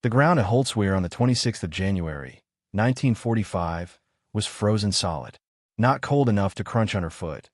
The ground at Holtzwehr on the 26th of January, 1945, was frozen solid. Not cold enough to crunch underfoot,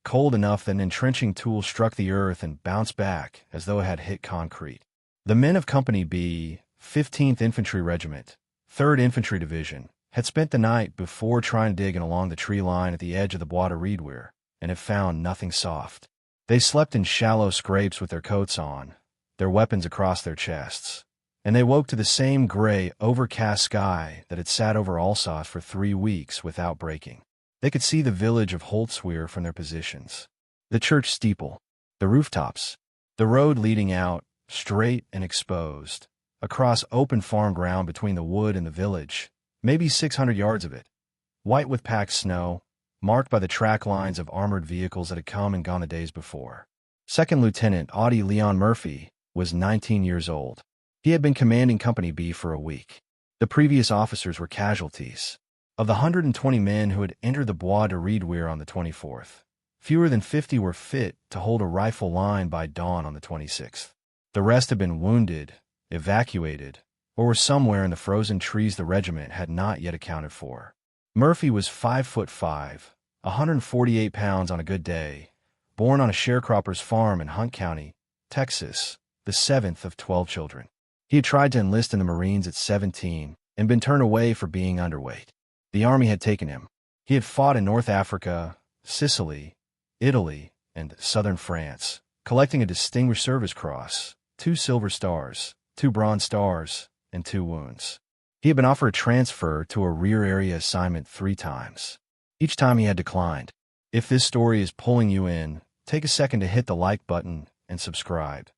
cold enough that an entrenching tool struck the earth and bounced back as though it had hit concrete. The men of Company B, 15th Infantry Regiment, 3rd Infantry Division, had spent the night before trying to dig in along the tree line at the edge of the Bois de Riedwehr, and had found nothing soft. They slept in shallow scrapes with their coats on, their weapons across their chests, and they woke to the same gray, overcast sky that had sat over Alsace for 3 weeks without breaking. They could see the village of Holtzwehr from their positions, the church steeple, the rooftops, the road leading out, straight and exposed, across open farm ground between the wood and the village, maybe 600 yards of it, white with packed snow, marked by the track lines of armored vehicles that had come and gone the days before. Second Lieutenant Audie Leon Murphy was 19 years old. He had been commanding Company B for a week. The previous officers were casualties. Of the 120 men who had entered the Bois de Riedwehr on the 24th, fewer than 50 were fit to hold a rifle line by dawn on the 26th. The rest had been wounded, evacuated, or were somewhere in the frozen trees the regiment had not yet accounted for. Murphy was 5'5", 148 pounds on a good day, born on a sharecropper's farm in Hunt County, Texas, the 7th of 12 children. He had tried to enlist in the Marines at 17 and been turned away for being underweight. The Army had taken him. He had fought in North Africa, Sicily, Italy, and southern France, collecting a Distinguished Service Cross, 2 Silver Stars, 2 Bronze Stars, and 2 wounds. He had been offered a transfer to a rear area assignment 3 times. Each time he had declined. If this story is pulling you in, take a second to hit the like button and subscribe,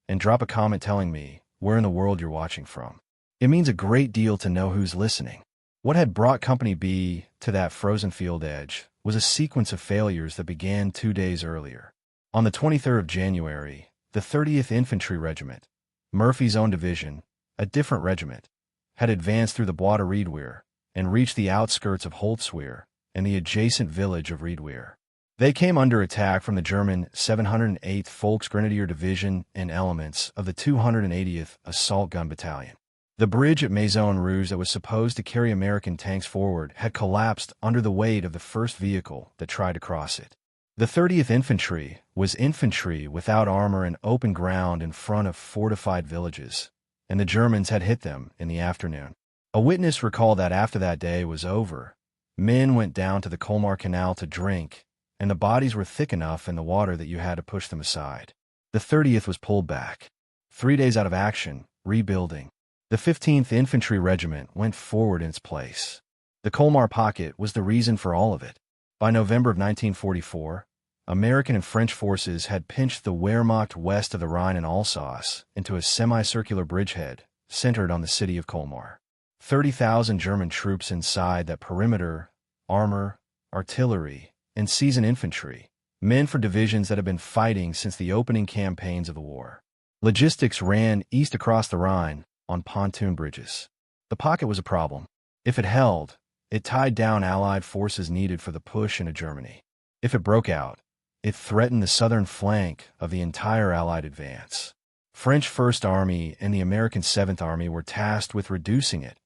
and drop a comment telling me where in the world you're watching from. It means a great deal to know who's listening. What had brought Company B to that frozen field edge was a sequence of failures that began 2 days earlier. On the 23rd of January, the 30th Infantry Regiment, Murphy's own division, a different regiment, had advanced through the Bois de Riedwehr and reached the outskirts of Holtzwehr and the adjacent village of Riedwehr. They came under attack from the German 708th Volksgrenadier Division and elements of the 280th Assault Gun Battalion. The bridge at Maison Rouge that was supposed to carry American tanks forward had collapsed under the weight of the first vehicle that tried to cross it. The 30th Infantry was infantry without armor and open ground in front of fortified villages, and the Germans had hit them in the afternoon. A witness recalled that after that day was over, men went down to the Colmar Canal to drink, and the bodies were thick enough in the water that you had to push them aside. The 30th was pulled back. 3 days out of action, rebuilding. The 15th Infantry Regiment went forward in its place. The Colmar Pocket was the reason for all of it. By November of 1944, American and French forces had pinched the Wehrmacht west of the Rhine and Alsace into a semicircular bridgehead centered on the city of Colmar. 30,000 German troops inside that perimeter, armor, artillery, and seasoned infantry, men for divisions that had been fighting since the opening campaigns of the war. Logistics ran east across the Rhine on pontoon bridges. The pocket was a problem. If it held, it tied down Allied forces needed for the push into Germany. If it broke out, it threatened the southern flank of the entire Allied advance. French First Army and the American Seventh Army were tasked with reducing it,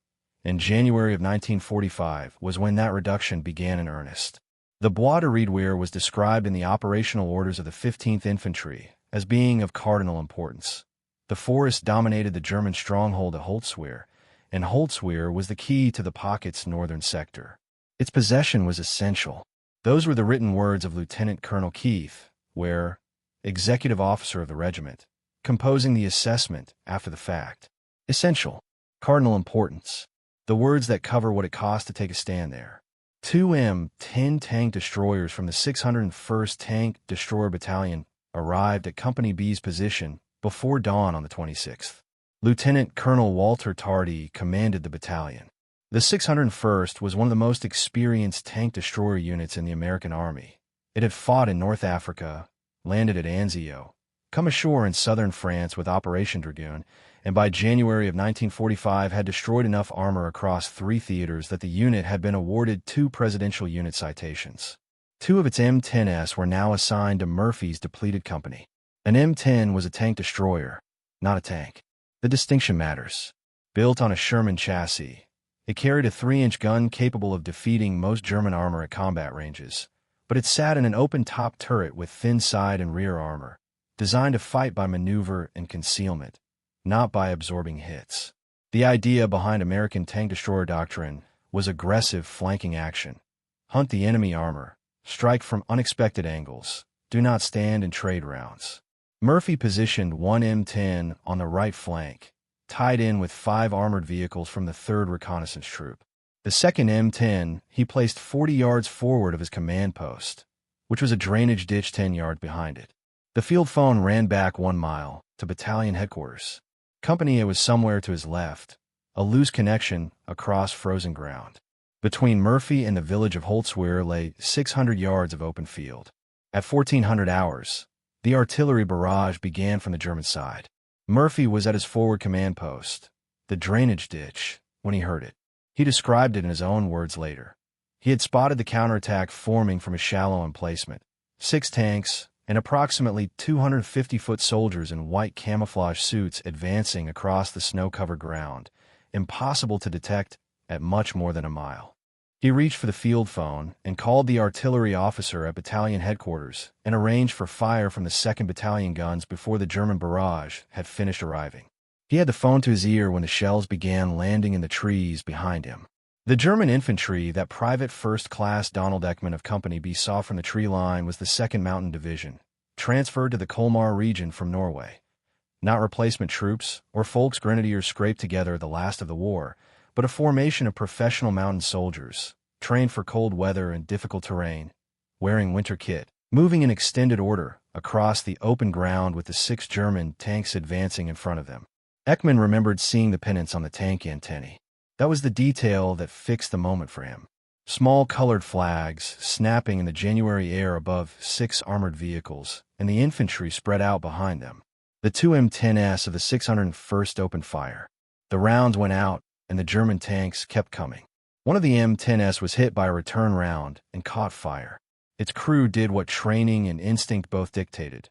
and January of 1945 was when that reduction began in earnest. The Bois de Riedwehr was described in the operational orders of the 15th Infantry as being of cardinal importance. The forest dominated the German stronghold at Holtzwehr, and Holtzwehr was the key to the pocket's northern sector. Its possession was essential. Those were the written words of Lieutenant Colonel Keith, Ware, executive officer of the regiment, composing the assessment after the fact. Essential. Cardinal importance. The words that cover what it cost to take a stand there. 2 M10 tank destroyers from the 601st Tank Destroyer Battalion arrived at Company B's position before dawn on the 26th. Lieutenant Colonel Walter Tardy commanded the battalion. The 601st was one of the most experienced tank destroyer units in the American Army. It had fought in North Africa, landed at Anzio, come ashore in southern France with Operation Dragoon, and by January of 1945 had destroyed enough armor across 3 theaters that the unit had been awarded 2 Presidential Unit citations. 2 of its M10s were now assigned to Murphy's depleted company. An M10 was a tank destroyer, not a tank. The distinction matters. Built on a Sherman chassis, it carried a 3-inch gun capable of defeating most German armor at combat ranges, but it sat in an open-top turret with thin side and rear armor, designed to fight by maneuver and concealment, not by absorbing hits. The idea behind American tank destroyer doctrine was aggressive flanking action. Hunt the enemy armor, strike from unexpected angles, do not stand and trade rounds. Murphy positioned one M10 on the right flank, tied in with 5 armored vehicles from the 3rd Reconnaissance Troop. The second M10 he placed 40 yards forward of his command post, which was a drainage ditch 10 yards behind it. The field phone ran back 1 mile to battalion headquarters. Company A was somewhere to his left, a loose connection across frozen ground. Between Murphy and the village of Holtzwehr lay 600 yards of open field. At 1400 hours, the artillery barrage began from the German side. Murphy was at his forward command post, the drainage ditch, when he heard it. He described it in his own words later. He had spotted the counterattack forming from a shallow emplacement. 6 tanks and approximately 250-foot soldiers in white camouflage suits advancing across the snow-covered ground, impossible to detect at much more than a mile. He reached for the field phone and called the artillery officer at battalion headquarters and arranged for fire from the 2nd Battalion guns before the German barrage had finished arriving. He had the phone to his ear when the shells began landing in the trees behind him. The German infantry that Private First Class Donald Ekman of Company B saw from the tree line was the 2nd Mountain Division, transferred to the Colmar region from Norway. Not replacement troops or Volksgrenadiers scraped together the last of the war, but a formation of professional mountain soldiers, trained for cold weather and difficult terrain, wearing winter kit, moving in extended order across the open ground with the 6 German tanks advancing in front of them. Ekman remembered seeing the pennants on the tank antennae. That was the detail that fixed the moment for him. Small colored flags snapping in the January air above 6 armored vehicles, and the infantry spread out behind them. The 2 M10s of the 601st opened fire. The rounds went out, and the German tanks kept coming. One of the M10s was hit by a return round and caught fire. Its crew did what training and instinct both dictated.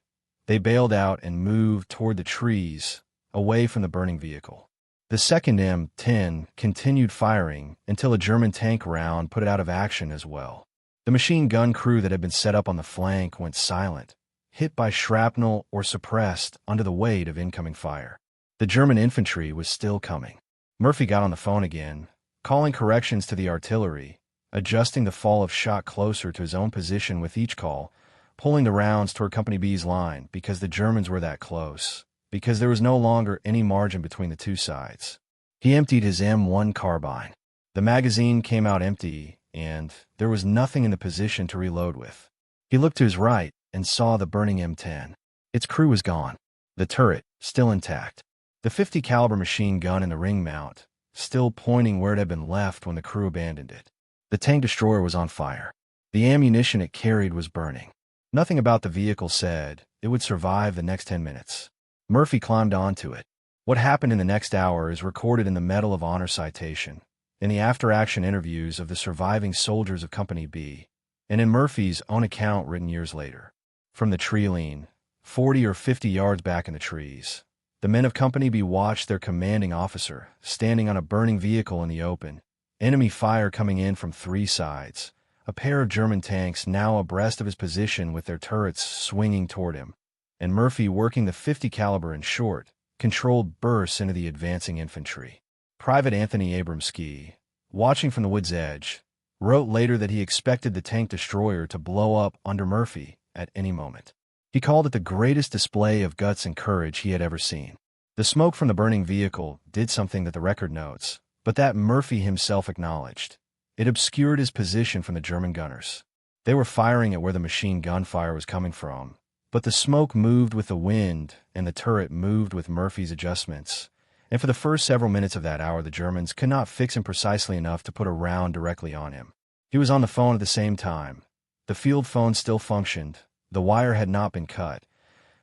They bailed out and moved toward the trees, away from the burning vehicle. The second M10 continued firing until a German tank round put it out of action as well. The machine gun crew that had been set up on the flank went silent, hit by shrapnel or suppressed under the weight of incoming fire. The German infantry was still coming. Murphy got on the phone again, calling corrections to the artillery, adjusting the fall of shot closer to his own position with each call, pulling the rounds toward Company B's line because the Germans were that close, because there was no longer any margin between the 2 sides. He emptied his M1 carbine. The magazine came out empty, and there was nothing in the position to reload with. He looked to his right and saw the burning M10. Its crew was gone. The turret, still intact. The 50 caliber machine gun in the ring mount, still pointing where it had been left when the crew abandoned it. The tank destroyer was on fire. The ammunition it carried was burning. Nothing about the vehicle said it would survive the next 10 minutes. Murphy climbed onto it. What happened in the next hour is recorded in the Medal of Honor citation, in the after-action interviews of the surviving soldiers of Company B, and in Murphy's own account written years later. From the tree line, 40 or 50 yards back in the trees, the men of Company B watched their commanding officer standing on a burning vehicle in the open, enemy fire coming in from 3 sides, a pair of German tanks now abreast of his position with their turrets swinging toward him, and Murphy working the 50 caliber in short, controlled bursts into the advancing infantry. Private Anthony Abramski, watching from the wood's edge, wrote later that he expected the tank destroyer to blow up under Murphy at any moment. He called it the greatest display of guts and courage he had ever seen. The smoke from the burning vehicle did something that the record notes, but that Murphy himself acknowledged. It obscured his position from the German gunners. They were firing at where the machine gun fire was coming from, but the smoke moved with the wind and the turret moved with Murphy's adjustments, and for the first several minutes of that hour the Germans could not fix him precisely enough to put a round directly on him. He was on the phone at the same time. The field phone still functioned. The wire had not been cut,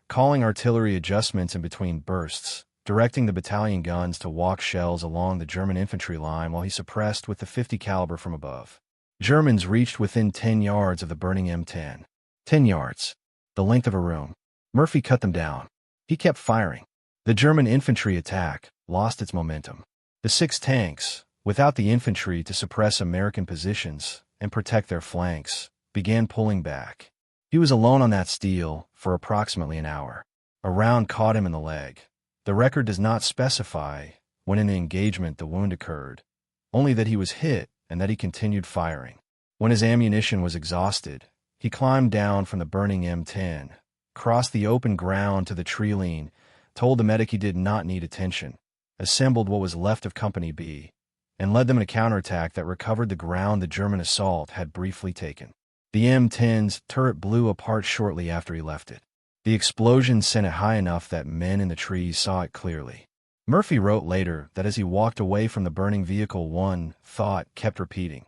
calling artillery adjustments in between bursts, directing the battalion guns to walk shells along the German infantry line while he suppressed with the 50 caliber from above. Germans reached within 10 yards of the burning M10. 10 yards. The length of a room. Murphy cut them down. He kept firing. The German infantry attack lost its momentum. The 6 tanks, without the infantry to suppress American positions and protect their flanks, began pulling back. He was alone on that steel for approximately an hour. A round caught him in the leg. The record does not specify when in the engagement the wound occurred, only that he was hit and that he continued firing. When his ammunition was exhausted, he climbed down from the burning M10, crossed the open ground to the tree line, told the medic he did not need attention, assembled what was left of Company B, and led them in a counterattack that recovered the ground the German assault had briefly taken. The M10's turret blew apart shortly after he left it. The explosion sent it high enough that men in the trees saw it clearly. Murphy wrote later that as he walked away from the burning vehicle, one thought kept repeating: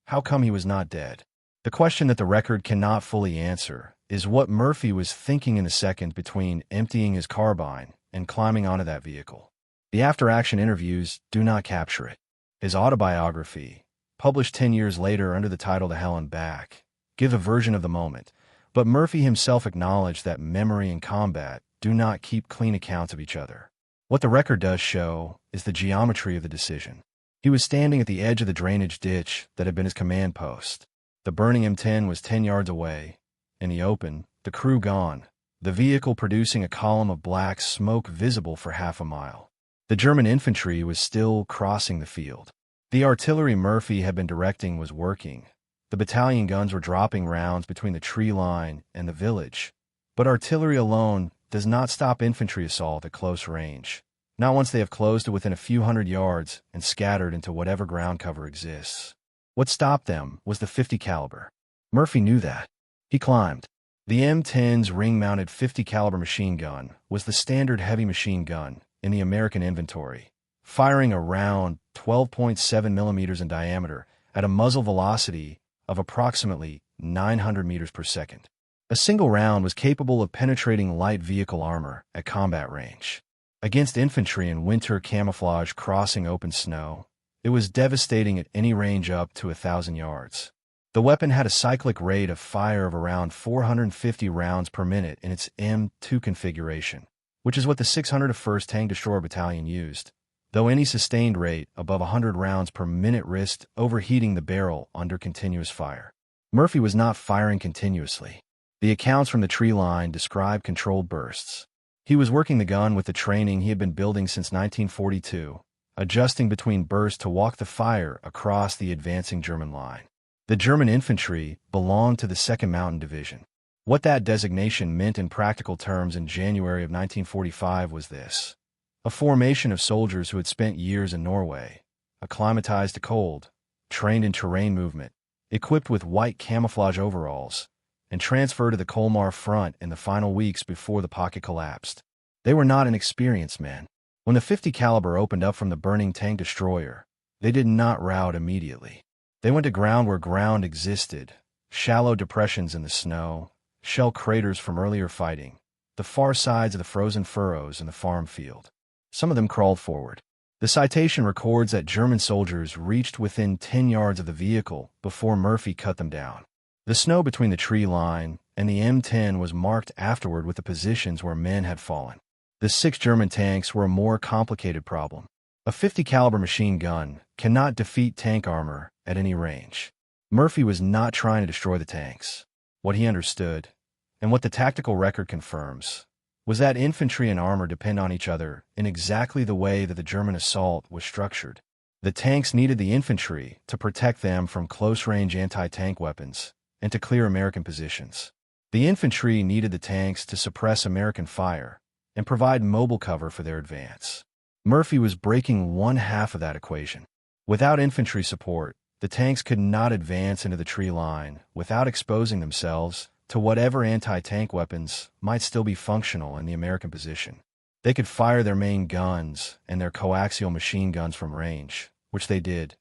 how come he was not dead? The question that the record cannot fully answer is what Murphy was thinking in the second between emptying his carbine and climbing onto that vehicle. The after-action interviews do not capture it. His autobiography, published 10 years later under the title To Hell and Back, gives a version of the moment, but Murphy himself acknowledged that memory and combat do not keep clean accounts of each other. What the record does show is the geometry of the decision. He was standing at the edge of the drainage ditch that had been his command post. The burning M10 was 10 yards away. In the open, the crew gone, the vehicle producing a column of black smoke visible for half a mile. The German infantry was still crossing the field. The artillery Murphy had been directing was working. The battalion guns were dropping rounds between the tree line and the village. But artillery alone does not stop infantry assault at close range, not once they have closed to within a few hundred yards and scattered into whatever ground cover exists. What stopped them was the .50 caliber. Murphy knew that. He climbed. The M10's ring-mounted .50 caliber machine gun was the standard heavy machine gun in the American inventory, firing around 12.7 millimeters in diameter at a muzzle velocity of approximately 900 meters per second. A single round was capable of penetrating light vehicle armor at combat range. Against infantry in winter camouflage crossing open snow, it was devastating at any range up to 1,000 yards. The weapon had a cyclic rate of fire of around 450 rounds per minute in its M2 configuration, which is what the 601st Tank Destroyer Battalion used, though any sustained rate above 100 rounds per minute risked overheating the barrel under continuous fire. Murphy was not firing continuously. The accounts from the tree line describe controlled bursts. He was working the gun with the training he had been building since 1942, adjusting between bursts to walk the fire across the advancing German line. The German infantry belonged to the 2nd Mountain Division. What that designation meant in practical terms in January of 1945 was this: a formation of soldiers who had spent years in Norway, acclimatized to cold, trained in terrain movement, equipped with white camouflage overalls, and transferred to the Colmar front in the final weeks before the pocket collapsed. They were not inexperienced men. When the .50 caliber opened up from the burning tank destroyer, they did not rout immediately. They went to ground where ground existed, shallow depressions in the snow, shell craters from earlier fighting, the far sides of the frozen furrows in the farm field. Some of them crawled forward. The citation records that German soldiers reached within 10 yards of the vehicle before Murphy cut them down. The snow between the tree line and the M10 was marked afterward with the positions where men had fallen. The 6 German tanks were a more complicated problem. A .50 caliber machine gun cannot defeat tank armor at any range. Murphy was not trying to destroy the tanks. What he understood, and what the tactical record confirms, was that infantry and armor depend on each other in exactly the way that the German assault was structured. The tanks needed the infantry to protect them from close-range anti-tank weapons and to clear American positions. The infantry needed the tanks to suppress American fire and provide mobile cover for their advance. Murphy was breaking one half of that equation. Without infantry support, the tanks could not advance into the tree line without exposing themselves to whatever anti-tank weapons might still be functional in the American position. They could fire their main guns and their coaxial machine guns from range, which they did.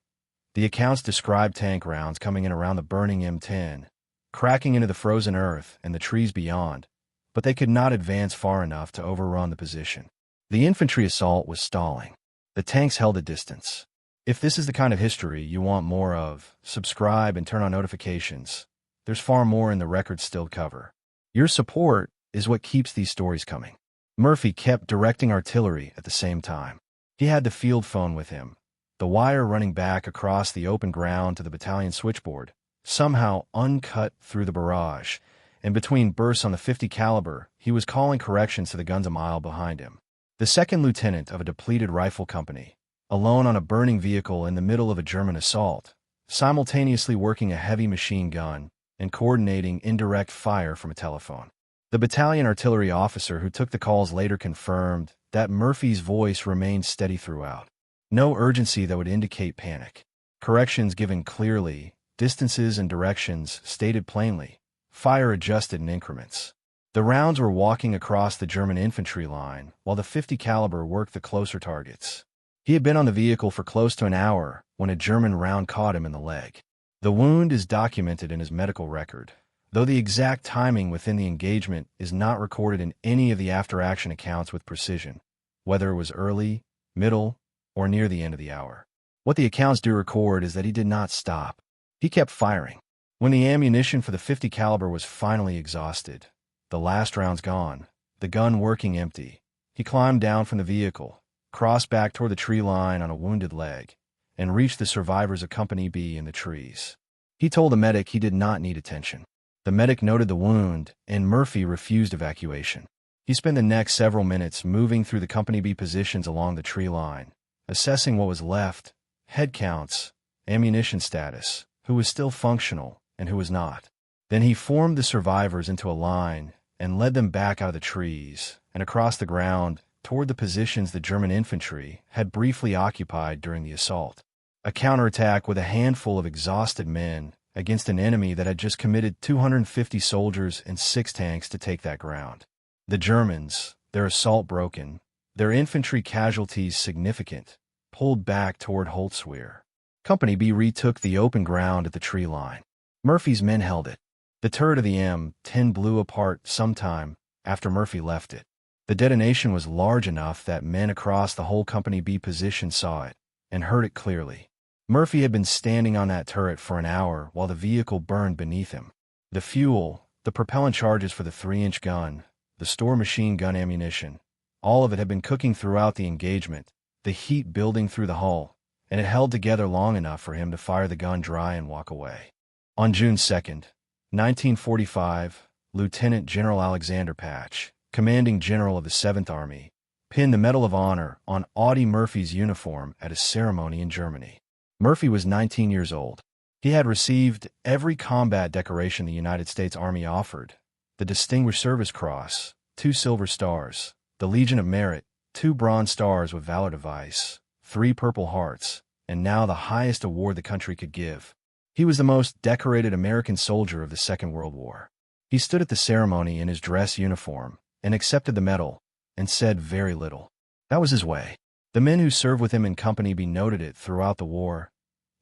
The accounts describe tank rounds coming in around the burning M10, cracking into the frozen earth and the trees beyond, but they could not advance far enough to overrun the position. The infantry assault was stalling. The tanks held a distance. If this is the kind of history you want more of, subscribe and turn on notifications. There's far more in the record still cover. Your support is what keeps these stories coming. Murphy kept directing artillery at the same time. He had the field phone with him, the wire running back across the open ground to the battalion switchboard, somehow uncut through the barrage, and between bursts on the 50 caliber, he was calling corrections to the guns a mile behind him. The second lieutenant of a depleted rifle company, alone on a burning vehicle in the middle of a German assault, simultaneously working a heavy machine gun and coordinating indirect fire from a telephone. The battalion artillery officer who took the calls later confirmed that Murphy's voice remained steady throughout. No urgency that would indicate panic. Corrections given clearly, distances and directions stated plainly, fire adjusted in increments. The rounds were walking across the German infantry line, while the 50 caliber worked the closer targets. He had been on the vehicle for close to an hour when a German round caught him in the leg. The wound is documented in his medical record, though the exact timing within the engagement is not recorded in any of the after-action accounts with precision, whether it was early, middle, or near the end of the hour. What the accounts do record is that he did not stop. He kept firing. When the ammunition for the 50 caliber was finally exhausted, the last rounds gone, the gun working empty, he climbed down from the vehicle, crossed back toward the tree line on a wounded leg, and reached the survivors of Company B in the trees. He told the medic he did not need attention. The medic noted the wound, and Murphy refused evacuation. He spent the next several minutes moving through the Company B positions along the tree line, assessing what was left, head counts, ammunition status, who was still functional and who was not. Then he formed the survivors into a line and led them back out of the trees and across the ground toward the positions the German infantry had briefly occupied during the assault. A counterattack with a handful of exhausted men against an enemy that had just committed 250 soldiers and 6 tanks to take that ground. The Germans, their assault broken, their infantry casualties significant, pulled back toward Holtzwihr. Company B retook the open ground at the tree line. Murphy's men held it. The turret of the M10 blew apart sometime after Murphy left it. The detonation was large enough that men across the whole Company B position saw it and heard it clearly. Murphy had been standing on that turret for an hour while the vehicle burned beneath him. The fuel, the propellant charges for the 3-inch gun, the store machine gun ammunition, all of it had been cooking throughout the engagement, the heat building through the hull, and it held together long enough for him to fire the gun dry and walk away. On June 2, 1945, Lieutenant General Alexander Patch, commanding general of the 7th Army, pinned the Medal of Honor on Audie Murphy's uniform at a ceremony in Germany. Murphy was 19 years old. He had received every combat decoration the United States Army offered: the Distinguished Service Cross, 2 Silver Stars, the Legion of Merit, 2 Bronze Stars with Valor Device, 3 Purple Hearts, and now the highest award the country could give. He was the most decorated American soldier of the Second World War. He stood at the ceremony in his dress uniform and accepted the medal and said very little. That was his way. The men who served with him in Company B noted it throughout the war.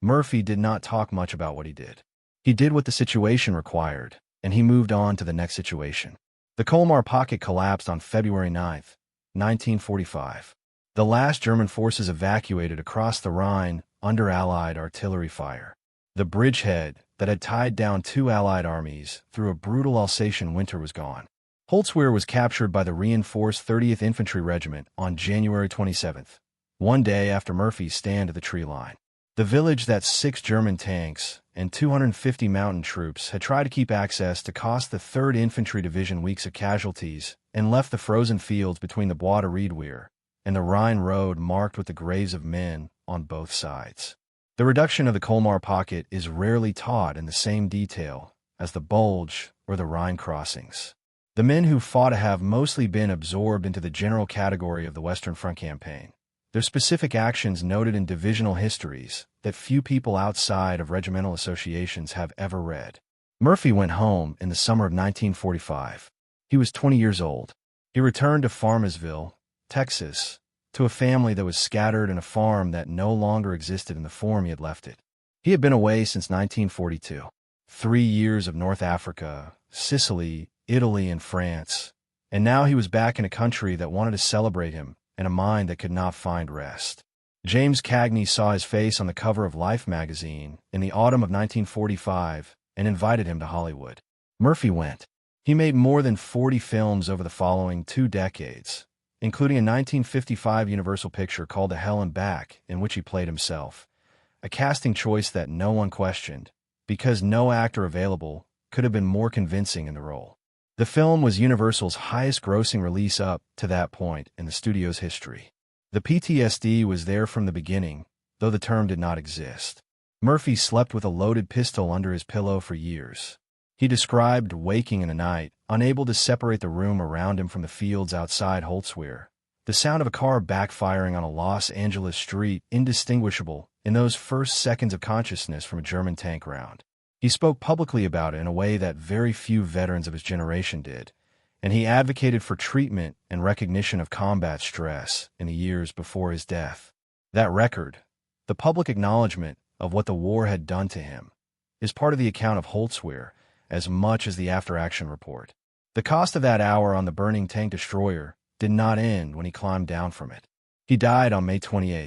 Murphy did not talk much about what he did. He did what the situation required, and he moved on to the next situation. The Colmar Pocket collapsed on February 9, 1945. The last German forces evacuated across the Rhine under Allied artillery fire. The bridgehead that had tied down 2 Allied armies through a brutal Alsatian winter was gone. Holtzwihr was captured by the reinforced 30th Infantry Regiment on January 27, one day after Murphy's stand at the tree line. The village that 6 German tanks and 250 mountain troops had tried to keep access to cost the 3rd Infantry Division weeks of casualties and left the frozen fields between the Bois de Riedwehr and the Rhine road marked with the graves of men on both sides. The reduction of the Colmar Pocket is rarely taught in the same detail as the Bulge or the Rhine crossings. The men who fought have mostly been absorbed into the general category of the Western Front campaign. Their specific actions noted in divisional histories that few people outside of regimental associations have ever read. Murphy went home in the summer of 1945. He was 20 years old. He returned to Farmersville, Texas, to a family that was scattered and a farm that no longer existed in the form he had left it. He had been away since 1942. 3 years of North Africa, Sicily, Italy, and France, and now he was back in a country that wanted to celebrate him and a mind that could not find rest. James Cagney saw his face on the cover of Life magazine in the autumn of 1945 and invited him to Hollywood. Murphy went. He made more than 40 films over the following 2 decades, including a 1955 Universal picture called The Hell and Back, in which he played himself, a casting choice that no one questioned, because no actor available could have been more convincing in the role. The film was Universal's highest-grossing release up to that point in the studio's history. The PTSD was there from the beginning, though the term did not exist. Murphy slept with a loaded pistol under his pillow for years. He described waking in the night, unable to separate the room around him from the fields outside Holtzwihr, the sound of a car backfiring on a Los Angeles street indistinguishable in those first seconds of consciousness from a German tank round. He spoke publicly about it in a way that very few veterans of his generation did, and he advocated for treatment and recognition of combat stress in the years before his death. That record, the public acknowledgement of what the war had done to him, is part of the account of Holtzwihr as much as the after-action report. The cost of that hour on the burning tank destroyer did not end when he climbed down from it. He died on May 28,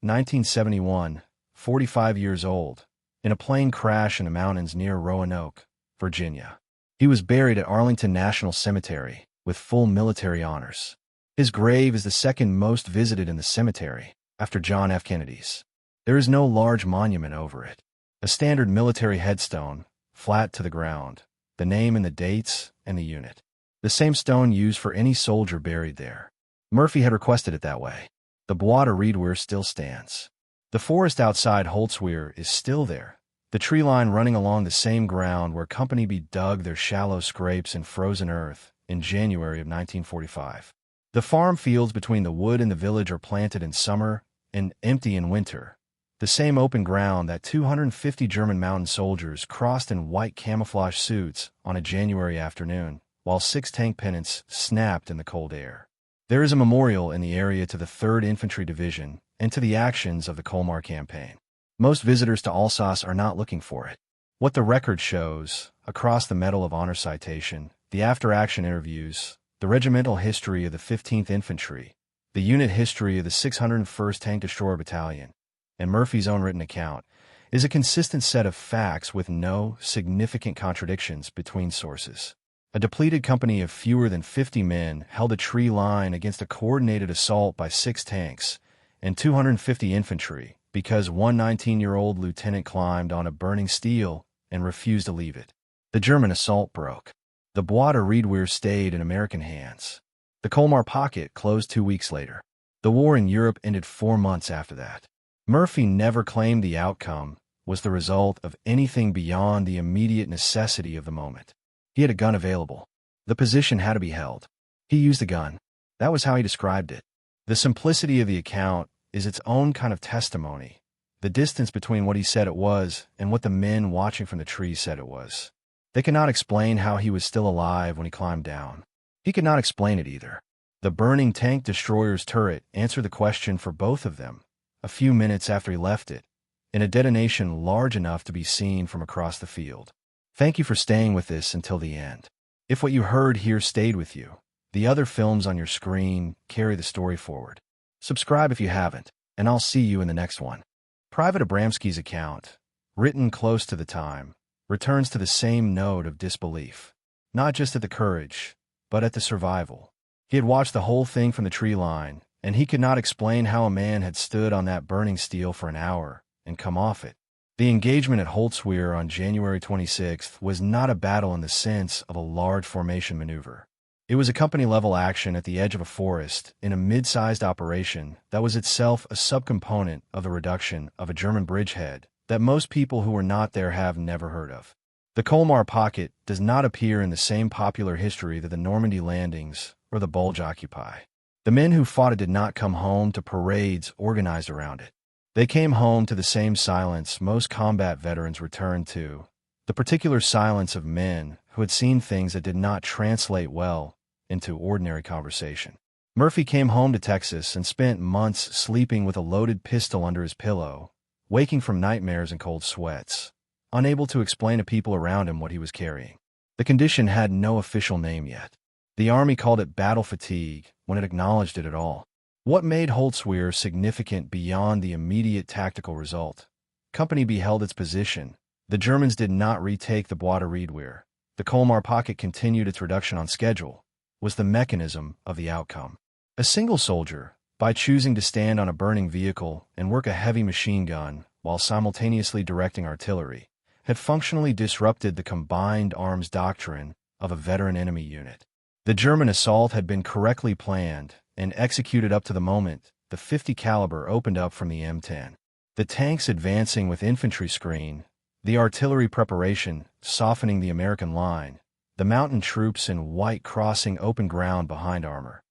1971, 45 years old, in a plane crash in the mountains near Roanoke, Virginia. He was buried at Arlington National Cemetery with full military honors. His grave is the second most visited in the cemetery, after John F. Kennedy's. There is no large monument over it. A standard military headstone, flat to the ground, the name and the dates and the unit. The same stone used for any soldier buried there. Murphy had requested it that way. The Bois de Reedweir still stands. The forest outside Holtzwihr is still there, the tree line running along the same ground where Company B dug their shallow scrapes in frozen earth in January of 1945. The farm fields between the wood and the village are planted in summer and empty in winter. The same open ground that 250 German mountain soldiers crossed in white camouflage suits on a January afternoon, while 6 tank pennants snapped in the cold air. There is a memorial in the area to the 3rd Infantry Division and to the actions of the Colmar campaign. Most visitors to Alsace are not looking for it. What the record shows, across the Medal of Honor citation, the after-action interviews, the regimental history of the 15th Infantry, the unit history of the 601st Tank Destroyer Battalion, and Murphy's own written account, is a consistent set of facts with no significant contradictions between sources. A depleted company of fewer than 50 men held a tree line against a coordinated assault by 6 tanks and 250 infantry because one 19-year-old lieutenant climbed on a burning steel and refused to leave it. The German assault broke. The Bois de Reedweir stayed in American hands. The Colmar pocket closed 2 weeks later. The war in Europe ended 4 months after that. Murphy never claimed the outcome was the result of anything beyond the immediate necessity of the moment. He had a gun available. The position had to be held. He used the gun. That was how he described it. The simplicity of the account is its own kind of testimony, the distance between what he said it was and what the men watching from the trees said it was. They could not explain how he was still alive when he climbed down. He could not explain it either. The burning tank destroyer's turret answered the question for both of them a few minutes after he left it, in a detonation large enough to be seen from across the field. Thank you for staying with this until the end. If what you heard here stayed with you, the other films on your screen carry the story forward. Subscribe if you haven't, and I'll see you in the next one. Private Abramski's account, written close to the time, returns to the same note of disbelief, not just at the courage, but at the survival. He had watched the whole thing from the tree line, and he could not explain how a man had stood on that burning steel for an hour and come off it. The engagement at Holtzwihr on January 26th was not a battle in the sense of a large formation maneuver. It was a company-level action at the edge of a forest in a mid-sized operation that was itself a subcomponent of the reduction of a German bridgehead that most people who were not there have never heard of. The Colmar pocket does not appear in the same popular history that the Normandy landings or the Bulge occupy. The men who fought it did not come home to parades organized around it. They came home to the same silence most combat veterans returned to, the particular silence of men who had seen things that did not translate well into ordinary conversation. Murphy came home to Texas and spent months sleeping with a loaded pistol under his pillow, waking from nightmares and cold sweats, unable to explain to people around him what he was carrying. The condition had no official name yet. The Army called it battle fatigue when it acknowledged it at all. What made Holtzwihr significant beyond the immediate tactical result? Company B held its position. The Germans did not retake the Bois de Reedweir. The Colmar pocket continued its reduction on schedule, was the mechanism of the outcome. A single soldier, by choosing to stand on a burning vehicle and work a heavy machine gun while simultaneously directing artillery, had functionally disrupted the combined arms doctrine of a veteran enemy unit. The German assault had been correctly planned and executed up to the moment the .50 caliber opened up from the M10. The tanks advancing with infantry screen, the artillery preparation softening the American line, the mountain troops in white crossing open ground behind armor.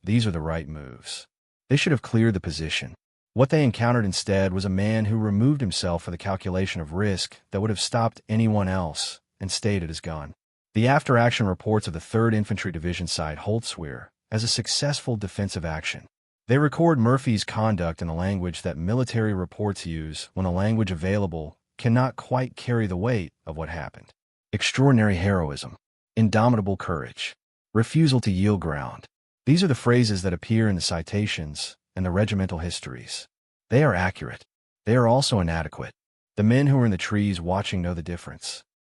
These are the right moves. They should have cleared the position. What they encountered instead was a man who removed himself for the calculation of risk that would have stopped anyone else and stayed at his gun. The after-action reports of the 3rd Infantry Division cite Holtzwehr as a successful defensive action. They record Murphy's conduct in a language that military reports use when the language available cannot quite carry the weight of what happened. Extraordinary heroism, indomitable courage, refusal to yield ground. These are the phrases that appear in the citations and the regimental histories. They are accurate. They are also inadequate. The men who are in the trees watching know the difference.